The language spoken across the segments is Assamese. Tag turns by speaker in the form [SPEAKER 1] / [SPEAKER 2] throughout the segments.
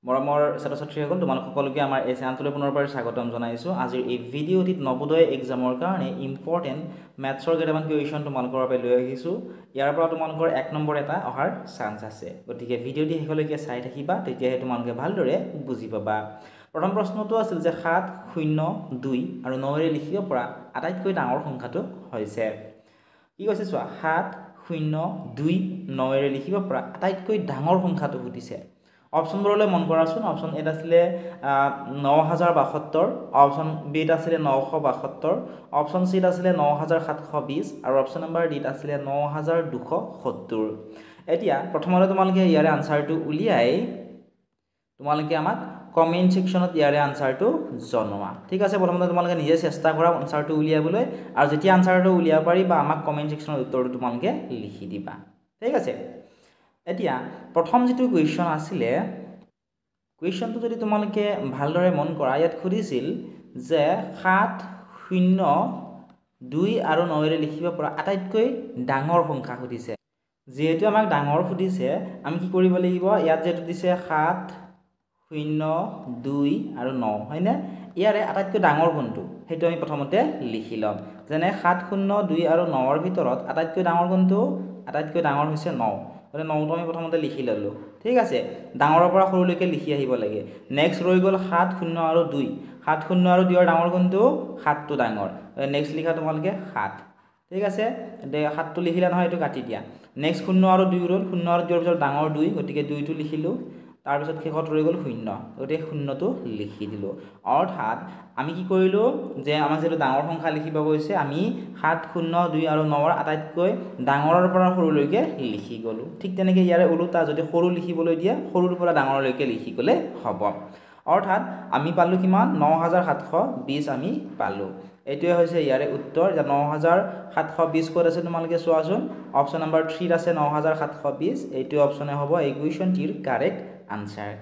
[SPEAKER 1] মৰমৰ ছাত্ৰ-ছাত্ৰীসকল তোমালোক সকলোকে আমাৰ এই চেনেলটোলৈ পুনৰবাৰ স্বাগতম জনাইছোঁ। আজিৰ এই ভিডিঅ'টিত নবোদয় এক্সামৰ কাৰণে ইম্পৰ্টেণ্ট মেথছৰ কেইটামান কুৱেশ্যন তোমালোকৰ বাবে লৈ আহিছোঁ। ইয়াৰ পৰা তোমালোকৰ 1 নম্বৰ এটা অহাৰ চান্স আছে, গতিকে ভিডিঅ'টি শেষলৈকে চাই থাকিবা, তেতিয়াহে তোমালোকে ভালদৰে বুজি পাবা। প্ৰথম প্ৰশ্নটো আছিল যে 7, 0, 2 আৰু 9ৰে লিখিব পৰা আটাইতকৈ ডাঙৰ সংখ্যাটো হৈছে। কি কৈছে চোৱা, 7, 0, 2, 9ৰে লিখিব পৰা আটাইতকৈ ডাঙৰ সংখ্যাটো সুধিছে। অপশ্যনবোৰলৈ মন কৰাচোন। অপশ্যন এত আছিলে 9072, অপশ্যন বিত আছিলে 972, অপশ্যন চিত আছিলে 9720 আৰু অপশ্যন নম্বৰ ডিত আছিলে 9270। এতিয়া প্ৰথমতে তোমালোকে ইয়াৰে আনসাৰটো উলিয়াই তোমালোকে আমাক কমেন্ট সেকশনত ইয়াৰে আনসাৰটো জনোৱা। ঠিক আছে, প্ৰথমতে তোমালোকে নিজে চেষ্টা কৰা আনসাৰটো উলিয়াবলৈ, আৰু যেতিয়া আনসাৰটো উলিয়াব পাৰিবা আমাক কমেন্ট সেকশনত উত্তৰটো তোমালোকে লিখি দিবা। ঠিক আছে, এতিয়া প্ৰথম যেটো কুৱেশ্যন আছিলে, কুৱেশ্যনটো যদি তোমালোকে ভালদৰে মন কৰা, ইয়াত খুদিছিল যে 7, 0, 2 আৰু 9ৰে লিখিব পৰা আটাইতকৈ ডাঙৰ সংখ্যা খুদিছে। যেহেতু আমাক ডাঙৰ খুদিছে, আমি কি কৰিব লাগিব, ইয়াত যেটো দিছে 7, 0, 2 আৰু 9, হয়নে? ইয়াৰে আটাইতকৈ ডাঙৰ কোনটো সেইটো আমি প্ৰথমতে লিখি লম। যেনে 7, 0, 2 আৰু 9ৰ ভিতৰত আটাইতকৈ ডাঙৰ কোনটো? আটাইতকৈ ডাঙৰ হৈছে 9। গতিকে 9টো আমি প্ৰথমতে লিখি ললো। ঠিক আছে, ডাঙৰৰ পৰা সৰুলৈকে লিখি আহিব লাগে। নেক্সট ৰৈ গ'ল 7, 0 আৰু 2। 7, 0 আৰু 2ৰ ডাঙৰ কোনটো? 7টো ডাঙৰ। নেক্সট লিখা তোমালোকে 7। ঠিক আছে, 7টো লিখিলা নহয়, এইটো কাটি দিয়া। নেক্সট 0 আৰু 2 ৰ'ল। 0 আৰু 2ৰ পিছত ডাঙৰ 2, গতিকে 2টো লিখিলো। তাৰ পিছত শেষত ৰৈ গ'ল 0, গতিকে 0টো লিখি দিলো। অৰ্থাৎ আমি কি কৰিলো, যে আমাক যেটো ডাঙৰ সংখ্যা লিখিব কৈছে, আমি 7, 0, 2 আৰু 9ৰ আটাইতকৈ ডাঙৰৰ পৰা সৰুলৈকে লিখি গলো। ঠিক তেনেকৈ ইয়াৰে ওলোটা, যদি সৰু লিখিবলৈ দিয়ে সৰুৰ পৰা ডাঙৰলৈকে লিখি গলে হ'ব। অৰ্থাৎ আমি পালো কিমান? 9720 আমি পালো। এইটোৱে হৈছে ইয়াৰে উত্তৰ। যে 9720 ক'ত আছে তোমালোকে চোৱাচোন। অপশ্যন নম্বৰ 3 আছে 9720। এইটো অপশ্যনে হ'ব এই কুৱেশ্যনটিৰ কাৰেক্ট আনসাৰ।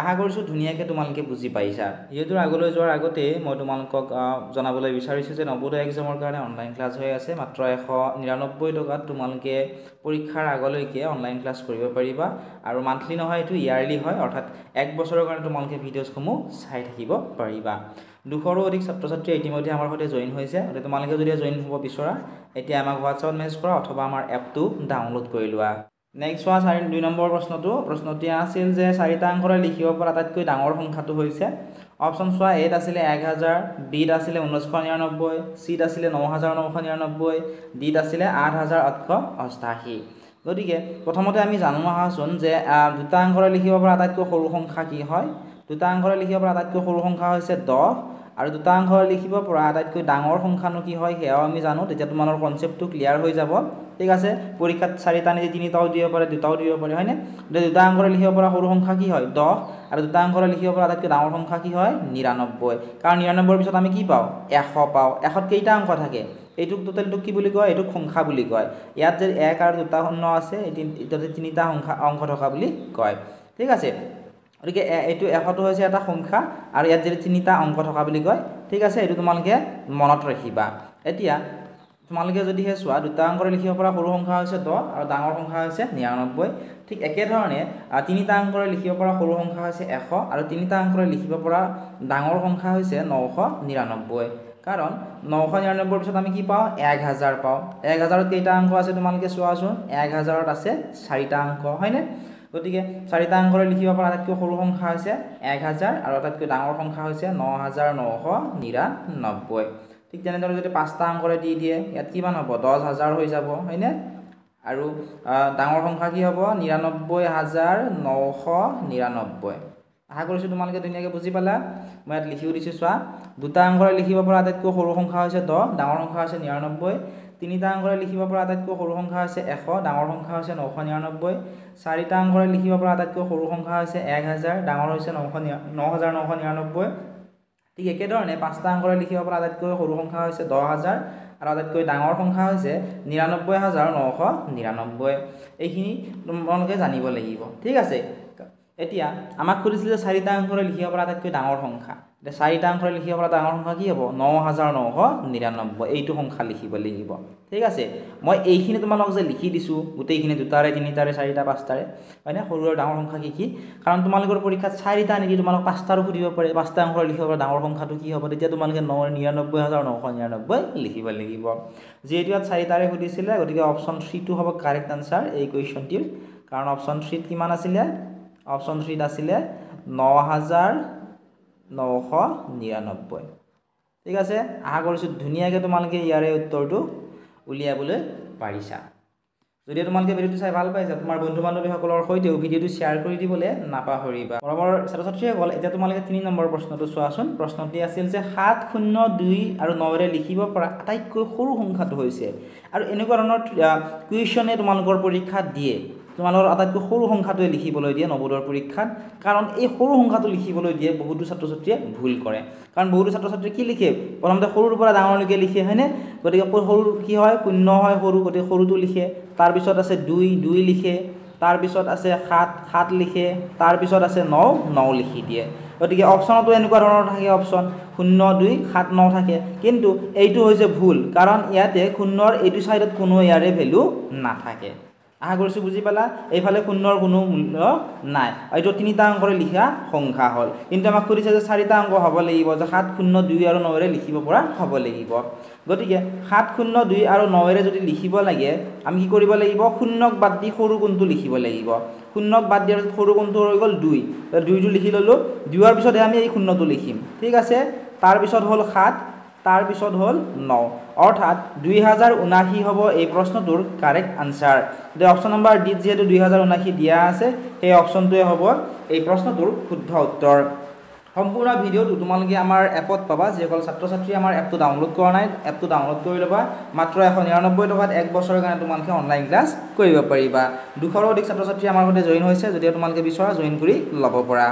[SPEAKER 1] আশা কৰিছোঁ ধুনীয়াকৈ তোমালোকে বুজি পাইছা। যিহেতু আগলৈ যোৱাৰ আগতে মই তোমালোকক জনাবলৈ বিচাৰিছোঁ যে নবোদয় এক্সামৰ কাৰণে অনলাইন ক্লাছ হৈ আছে। মাত্ৰ 199 টকাত তোমালোকে পৰীক্ষাৰ আগলৈকে অনলাইন ক্লাছ কৰিব পাৰিবা, আৰু মান্থলি নহয়, এইটো ইয়াৰলি হয়। অৰ্থাৎ 1 বছৰৰ কাৰণে তোমালোকে ভিডিঅ'সমূহ চাই থাকিব পাৰিবা। 200ৰো অধিক ছাত্ৰ ছাত্ৰী ইতিমধ্যে আমাৰ সৈতে জইন হৈছে। গতিকে তোমালোকে যদি জইন হ'ব বিচৰা, এতিয়া আমাক হোৱাটছআপত মেছেজ কৰা অথবা আমাৰ এপটো ডাউনলোড কৰি লোৱা। নেক্সট চোৱা 2 নম্বৰ প্ৰশ্নটি আছিল যে 4টা অংকৰে লিখিব পৰা আটাইতকৈ ডাঙৰ সংখ্যাটো হৈছে। অপশ্যন চোৱা, এত আছিলে 1000, বিত আছিলে 1999, চিত আছিলে 9999, ডিত আছিলে 8888। গতিকে প্ৰথমতে আমি জানো আহাচোন যে 2টা অংকৰে লিখিব পৰা আটাইতকৈ সৰু সংখ্যা কি হয়। 2টা অংকৰে লিখিব পৰা আটাইতকৈ সৰু সংখ্যা হৈছে 10, আৰু 2টা অংকৰে লিখিব পৰা আটাইতকৈ ডাঙৰ সংখ্যানো কি হয় সেয়াও আমি জানো। তেতিয়া তোমালোকৰ কনচেপ্টটো ক্লিয়াৰ হৈ যাব। ঠিক আছে, পৰীক্ষাত 4টা নিদি 3টাও দিব পাৰে, 2টাও দিব পাৰে, হয়নে? 2টা অংকৰে লিখিব পৰা সৰু সংখ্যা কি হয়? 10, আৰু 2টা অংকৰে লিখিব পৰা আটাইতকৈ ডাঙৰ সংখ্যা কি হয়? 99। কাৰণ 99ৰ পিছত আমি কি পাওঁ? 100 পাওঁ। 100ত কেইটা অংক থাকে? এইটোক টোটেলটোক কি বুলি কয়? এইটোক সংখ্যা বুলি কয়। ইয়াত যে 1 আৰু 2টা শূন্য আছে, এটাতে 3টা অংক থকা বুলি কয়। ঠিক আছে, গতিকে এইটো 100টো হৈছে এটা সংখ্যা, আৰু ইয়াত যদি 3টা অংক থকা বুলি কয়। ঠিক আছে, এইটো তোমালোকে মনত ৰাখিবা। এতিয়া তোমালোকে যদিহে চোৱা, 2টা অংকৰে লিখিব পৰা সৰু সংখ্যা হৈছে 10 আৰু ডাঙৰ সংখ্যা হৈছে 99। ঠিক একেধৰণে 3টা অংকৰে লিখিব পৰা সৰু সংখ্যা হৈছে 100, আৰু 3টা অংকৰে লিখিব পৰা ডাঙৰ সংখ্যা হৈছে 999। কাৰণ 999ৰ পিছত আমি কি পাওঁ? 1000 পাওঁ। 1000ত কেইটা অংক আছে তোমালোকে চোৱাচোন। 1000ত আছে 4টা অংক, হয়নে? গতিকে 4টা অংকৰে লিখিব পৰা আটাইতকৈ সৰু সংখ্যা হৈছে 1000, আৰু আটাইতকৈ ডাঙৰ সংখ্যা হৈছে 9999। ঠিক তেনেদৰে যদি 5টা অংকৰে দি দিয়ে, ইয়াত কিমান হ'ব? 10000 হৈ যাব, হয়নে? আৰু ডাঙৰ সংখ্যা কি হ'ব? 99999। আশা কৰিছোঁ তোমালোকে ধুনীয়াকৈ বুজি পালা। মই ইয়াত লিখিও দিছোঁ চোৱা। 2টা অংকৰে লিখিব পৰা আটাইতকৈ সৰু সংখ্যা হৈছে 10, ডাঙৰ সংখ্যা হৈছে 99। 3টা অংকৰে লিখিব পৰা আটাইতকৈ সৰু সংখ্যা হৈছে 100, ডাঙৰ সংখ্যা হৈছে 999। 4টা অংকৰে লিখিব পৰা আটাইতকৈ সৰু সংখ্যা হৈছে 1000, ডাঙৰ হৈছে 9999। ঠিক একেধৰণে 5টা অংকৰে লিখিব পৰা আটাইতকৈ সৰু সংখ্যা হৈছে 10000, আৰু আটাইতকৈ ডাঙৰ সংখ্যা হৈছে 99999। এইখিনি তোমালোকে জানিব লাগিব। ঠিক আছে, এতিয়া আমাক সুধিছিল যে 4টা অংকৰে লিখিব পৰা আটাইতকৈ ডাঙৰ সংখ্যা এতিয়া 4টা অংকৰে লিখিব পৰা ডাঙৰ সংখ্যা কি হ'ব 9999 এইটো সংখ্যা লিখিব লাগিব ঠিক আছে মই এইখিনি তোমালোক যে লিখি দিছো গোটেইখিনি দুটাৰে তিনিটাৰে চাৰিটা পাঁচটাৰে হয়নে সৰু আৰু ডাঙৰ সংখ্যা কি কাৰণ তোমালোকৰ পৰীক্ষাত 4টা নেকি তোমালোক পাঁচটাৰো সুধিব পাৰে 5টা অংকৰে লিখিব পৰা ডাঙৰ সংখ্যাটো কি হ'ব তেতিয়া তোমালোকে 99999 লিখিব লাগিব যেহেতু ইয়াত 4টাৰে সুধিছিলে গতিকে অপচন 3 টো হ'ব কাৰেক্ট আনসাৰ এই কোৱেশ্চনটিৰ কাৰণ অপচন 3 ত কিমান আছিলে অপচন 3 আছিলে 9999 ঠিক আছে আশা কৰিছো ধুনিয়াকৈ তোমালোকে ইয়াৰে উত্তৰটো উলিয়াবলৈ পাৰিছা যদি তোমালোকে ভিডিওটো চাই ভাল পাইছা তোমাৰ বন্ধু বান্ধৱীসকলৰ সৈতে ভিডিওটো শেয়াৰ কৰি দিবলৈ নাপাহৰিবা মৰমৰ ছাত্ৰ-ছাত্ৰীসকল এতিয়া তোমালোকে 3 নম্বৰ প্ৰশ্নটো চোৱাচোন প্ৰশ্নটি আছিল যে 702 আৰু 9 ৰে লিখিব পৰা আটাইতকৈ সৰু সংখ্যাটো হৈছে আৰু এনেকুৱা ধৰণৰ কুৱেশ্যনে তোমালোকৰ পৰীক্ষাত দিয়ে তোমালোকৰ আটাইতকৈ সৰু সংখ্যাটোৱে লিখিবলৈ দিয়ে নৱোদয়ৰ পৰীক্ষাত কাৰণ এই সৰু সংখ্যাটো লিখিবলৈ দিয়ে বহুতো ছাত্ৰ-ছাত্ৰীয়ে ভুল কৰে কাৰণ বহুতো ছাত্ৰ-ছাত্ৰী কি লিখে প্ৰথমতে সৰুৰ পৰা ডাঙৰলৈকে লিখে হয়নে গতিকে সৰু কি হয় শূন্য হয় সৰু গতিকে সৰুটো লিখে তাৰ পিছত আছে 2 লিখে তাৰ পিছত আছে 7 লিখে তাৰ পিছত আছে 9 লিখি দিয়ে গতিকে অপচনটো এনেকুৱা ধৰণৰ থাকে অপচন 0 2 7 9 থাকে কিন্তু এইটো হৈছে ভুল কাৰণ ইয়াতে শূন্যৰ এইটো সাইডত কোনো ইয়াৰে ভ্যালু নাথাকে আশা কৰিছো বুজি পালা এইফালে শূন্যৰ কোনো মূল্য নাই এইটো 3টা অংকৰে লিখা সংখ্যা হল কিন্তু আমাক কৈছে যে 4টা অংক হ'ব লাগিব যে 702 আৰু 9 ৰে লিখিব পৰা হ'ব লাগিব গতিকে 702 আৰু 9 ৰে যদি লিখিব লাগে আমি কি কৰিব লাগিব শূন্যক বাদ দি সৰু কোনটো লিখিব লাগিব শূন্যক বাদ দিয়াৰ সৰু কোনটো হৈ গল 2 2টো লিখি ললো 2 ৰ পিছত আমি এই শূন্যটো লিখিম ঠিক আছে তাৰ পিছত হল 7 তাৰ পিছত হল 9 অৰ্থাৎ 2079 হ'ব এই প্ৰশ্নটোৰ কাৰেক্ট আনসাৰ দে অপচন নম্বৰ ডি যেটো 2079 দিয়া আছে এই অপচনটোৱে হ'ব এই প্ৰশ্নটোৰ শুদ্ধ উত্তৰ সম্পূৰ্ণ ভিডিওটো তোমালোকে আমাৰ এপত পাবা যেকল ছাত্ৰ-ছাত্ৰী আমাৰ এপটো ডাউনলোড কৰা নাই এপটো ডাউনলোড কৰি লবা মাত্ৰ 199 টকাত এক বছৰৰ কাৰণে তোমালোকে অনলাইন ক্লাছ কৰিব পাৰিবা 200ৰো অধিক ছাত্ৰ-ছাত্ৰী আমাৰ সৈতে জয়েন হৈছে যদি তোমালোকে বিচৰা জয়েন কৰি লব পৰা